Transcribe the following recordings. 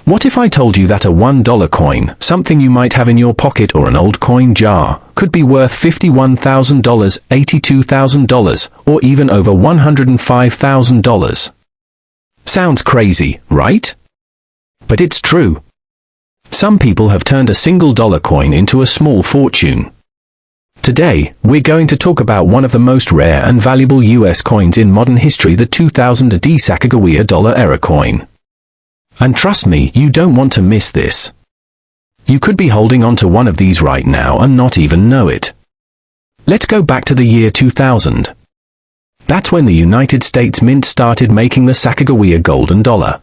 What if I told you that a $1 coin, something you might have in your pocket or an old coin jar, could be worth $51,000, $82,000, or even over $105,000? Sounds crazy, right? But it's true. Some people have turned a single dollar coin into a small fortune. Today, we're going to talk about one of the most rare and valuable US coins in modern history, the 2000 D Sacagawea Dollar era coin. And trust me, you don't want to miss this. You could be holding on to one of these right now and not even know it. Let's go back to the year 2000. That's when the United States Mint started making the Sakagawea golden dollar.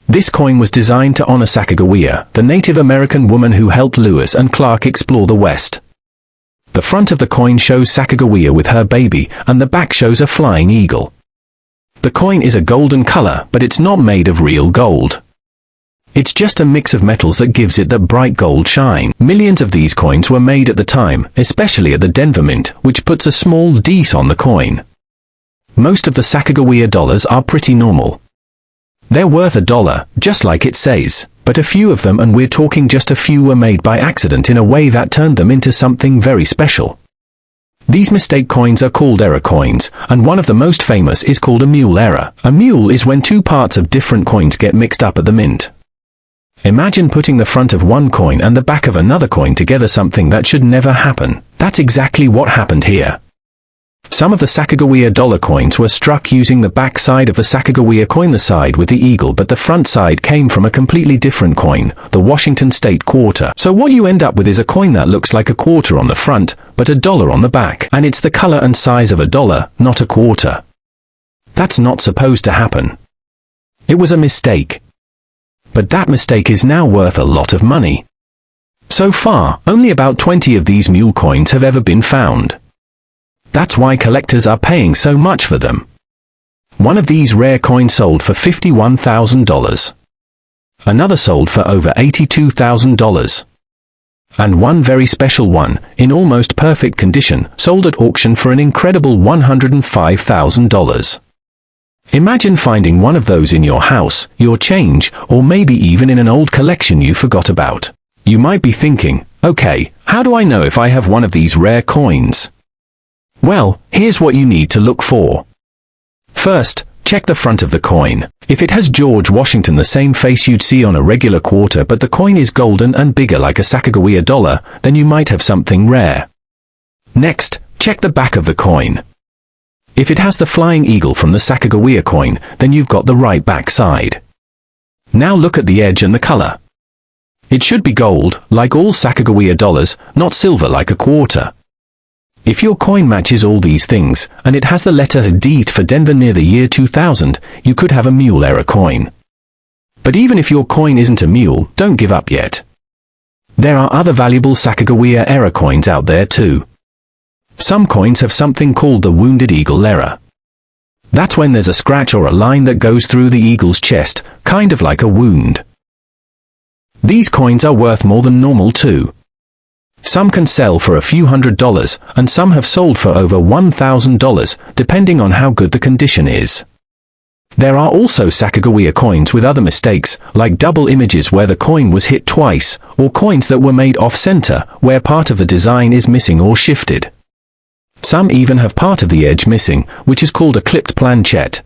This coin was designed to honor Sakagawea, the Native American woman who helped Lewis and Clark explore the West. The front of the coin shows Sakagawea with her baby, and the back shows a flying eagle. The coin is a golden color, but it's not made of real gold. It's just a mix of metals that gives it that bright gold shine. Millions of these coins were made at the time, especially at the Denver Mint, which puts a small D on the coin. Most of the Sakagawea dollars are pretty normal. They're worth $1, just like it says, but a few of them, and we're talking just a few, were made by accident in a way that turned them into something very special. These mistake coins are called error coins, and one of the most famous is called a mule error. A mule is when two parts of different coins get mixed up at the mint. Imagine putting the front of one coin and the back of another coin together, something that should never happen. That's exactly what happened here. Some of the Sakagawea dollar coins were struck using the back side of the Sakagawea coin, the side with the eagle, but the front side came from a completely different coin, the Washington State quarter. So what you end up with is a coin that looks like a quarter on the front, but $1 on the back, and it's the color and size of $1, not a quarter. That's not supposed to happen. It was a mistake. But that mistake is now worth a lot of money. So far, only about 20 of these mule coins have ever been found. That's why collectors are paying so much for them. One of these rare coins sold for $51,000. Another sold for over $82,000. And one very special one, in almost perfect condition, sold at auction for an incredible $105,000. Imagine finding one of those in your house, your change, or maybe even in an old collection you forgot about. You might be thinking, okay, how do I know if I have one of these rare coins? Well, here's what you need to look for. First, check the front of the coin. If it has George Washington, the same face you'd see on a regular quarter, but the coin is golden and bigger like a Sakagawea dollar, then you might have something rare. Next, check the back of the coin. If it has the flying eagle from the Sakagawea coin, then you've got the right back side. Now look at the edge and the color. It should be gold, like all Sakagawea dollars, not silver like a quarter. If your coin matches all these things, and it has the letter D for Denver near the year 2000, you could have a mule error coin. But even if your coin isn't a mule, don't give up yet. There are other valuable Sakagawea error coins out there too. Some coins have something called the wounded eagle error. That's when there's a scratch or a line that goes through the eagle's chest, kind of like a wound. These coins are worth more than normal too. Some can sell for a few $100s, and some have sold for over $1,000, depending on how good the condition is. There are also Sakagawea coins with other mistakes, like double images where the coin was hit twice, or coins that were made off-center, where part of the design is missing or shifted. Some even have part of the edge missing, which is called a clipped planchet.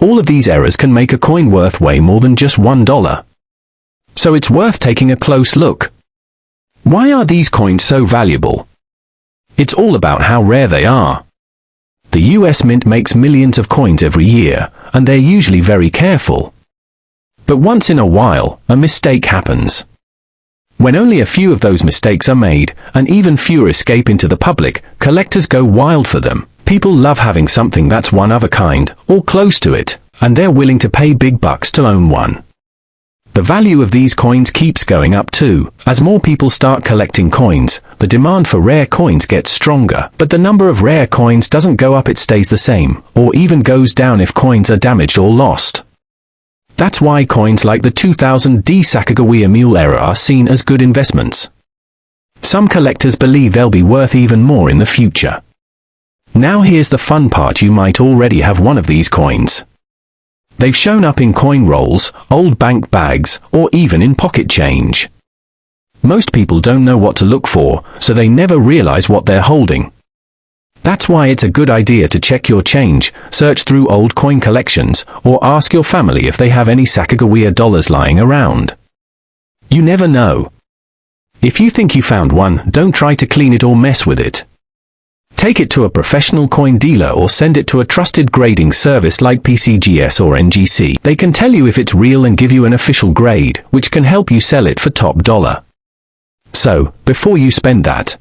All of these errors can make a coin worth way more than just $1. So it's worth taking a close look. Why are these coins so valuable? It's all about how rare they are. The US Mint makes millions of coins every year, and they're usually very careful. But once in a while, a mistake happens. When only a few of those mistakes are made, and even fewer escape into the public, collectors go wild for them. People love having something that's one of a kind, or close to it, and they're willing to pay big bucks to own one. The value of these coins keeps going up too. As more people start collecting coins, the demand for rare coins gets stronger, but the number of rare coins doesn't go up, it stays the same, or even goes down if coins are damaged or lost. That's why coins like the 2000 D Sacagawea Mule era are seen as good investments. Some collectors believe they'll be worth even more in the future. Now here's the fun part: you might already have one of these coins. They've shown up in coin rolls, old bank bags, or even in pocket change. Most people don't know what to look for, so they never realize what they're holding. That's why it's a good idea to check your change, search through old coin collections, or ask your family if they have any Sacagawea dollars lying around. You never know. If you think you found one, don't try to clean it or mess with it. Take it to a professional coin dealer or send it to a trusted grading service like PCGS or NGC. They can tell you if it's real and give you an official grade, which can help you sell it for top dollar. So, before you spend that,